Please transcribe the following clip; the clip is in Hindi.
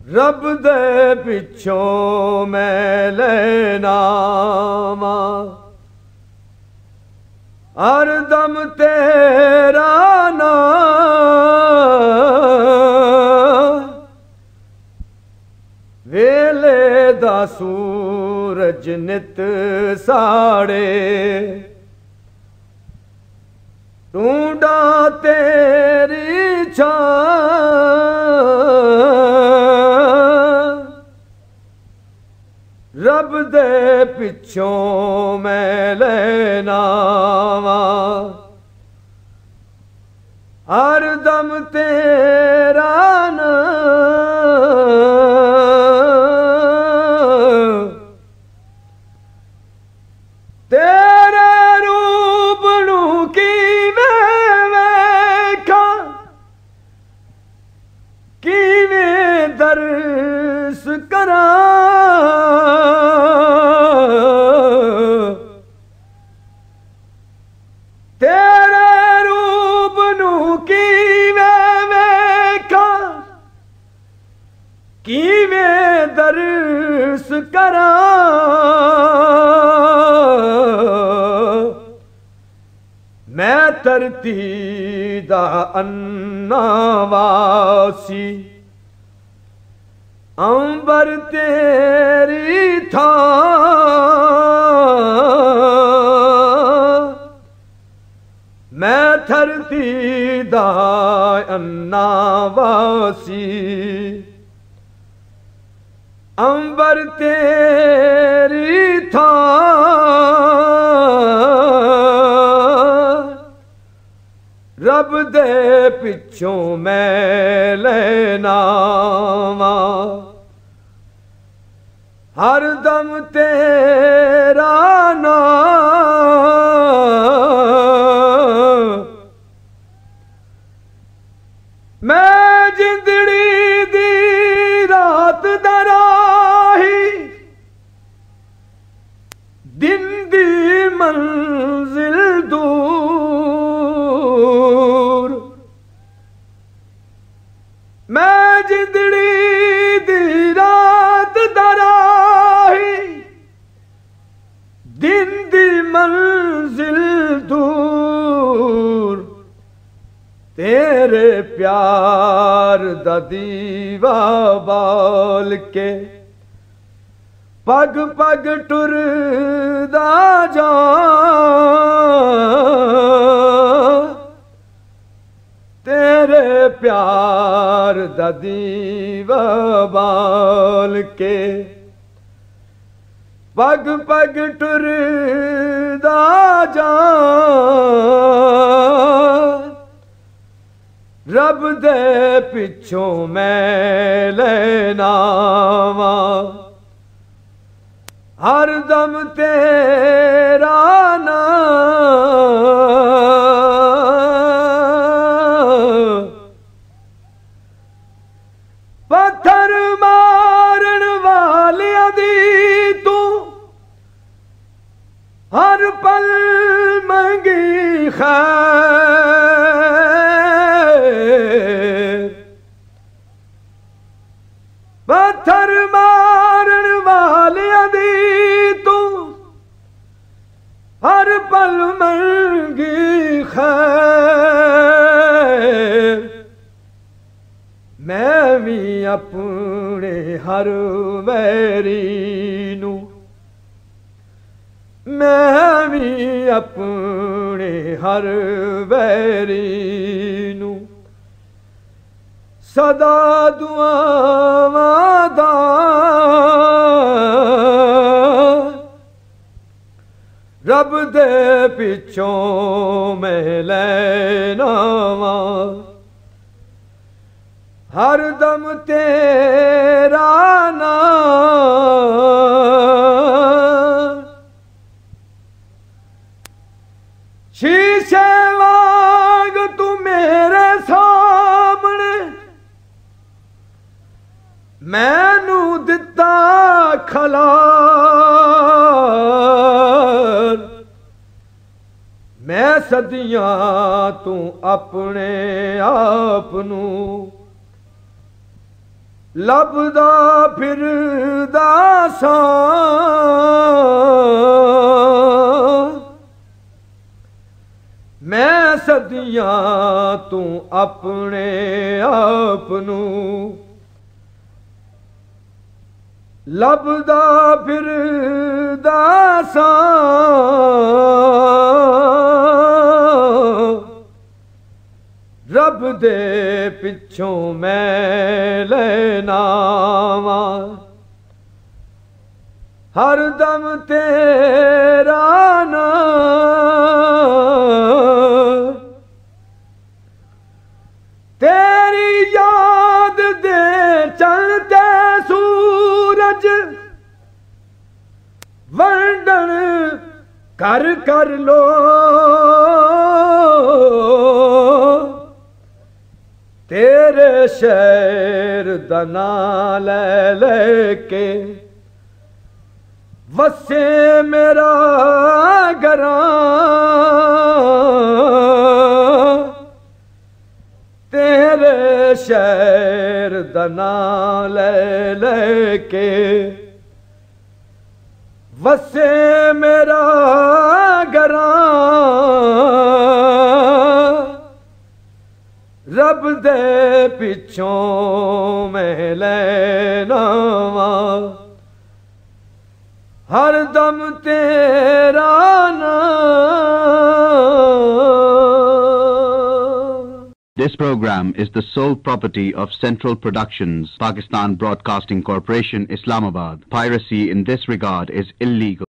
रब दे पिछों मैं लेना वा हर दम तेरा नाम वेले दा सूरज नित साड़े ढूंढा तेरी छां रब दे पिछों मैं लेना वा हर दम तेरा नाम तेरे रूप नू किवें दर्श करां तेरे रूप नू किवें वेखां किवें दर्श करां मैं धरती दा अन्ना वासी अंबर तेरी थां मैं धरती दा अन्ना वासी अंबर तेरी थां रब दे पिछों मैं लेना वा हर दम तेरा नाम मैं जिंदड़ी दी रात दराही दिन दी मंजिल दूर मैं जिंदड़ी दी रात दराही दिन दी मंजिल दूर तेरे प्यार दा दीवा बाल के पग पग टुरदा जा तेरे प्यार दा दीवा बाल के पग पग टुरदा जा रब दे पिछों मैं लेना वा हर दम तेरा नाम पत्थर मारन वालिया दी तू हर पल मंगी खैर पत्थर मारन वालिया दी तू हर पल मंगी खैर मैं भी अपने हर वैरी नू मैं भी अपने हर वैरी नू सदा दुआवां दा रब दे पिछों मैं लेना वा हर दम तेरा नाम शीशे वांग तू मेरे सामने मैनू दिता खलार मैं सदियां तू अपने आप नू ਲੱਭਦਾ ਫਿਰਦਾ ਸਾਂ ਮੈਂ ਸਦੀਆਂ ਤੂੰ ਆਪਣੇ ਆਪ ਨੂੰ ਲੱਭਦਾ ਫਿਰਦਾ ਸਾਂ ਰੱਬ ਦੇ ਪਿੱਛੋਂ ਮੈਂ ਲੈਣਾ ਵਾਂ ਹਰ ਦਮ ਤੇਰਾ ਨਾਮ तेरी याद दे चलते सूरज वंडन कर कर लो तेरे शहर दा नाम ले लेके वसे मेरा घरां तेरे शहर दा नाम ले लेके वसे मेरा घरां रब दे पिछों मैं लेना वां हर दम तेरा नाम। This program is the sole property of Central Productions, Pakistan Broadcasting Corporation, Islamabad. Piracy in this regard is illegal.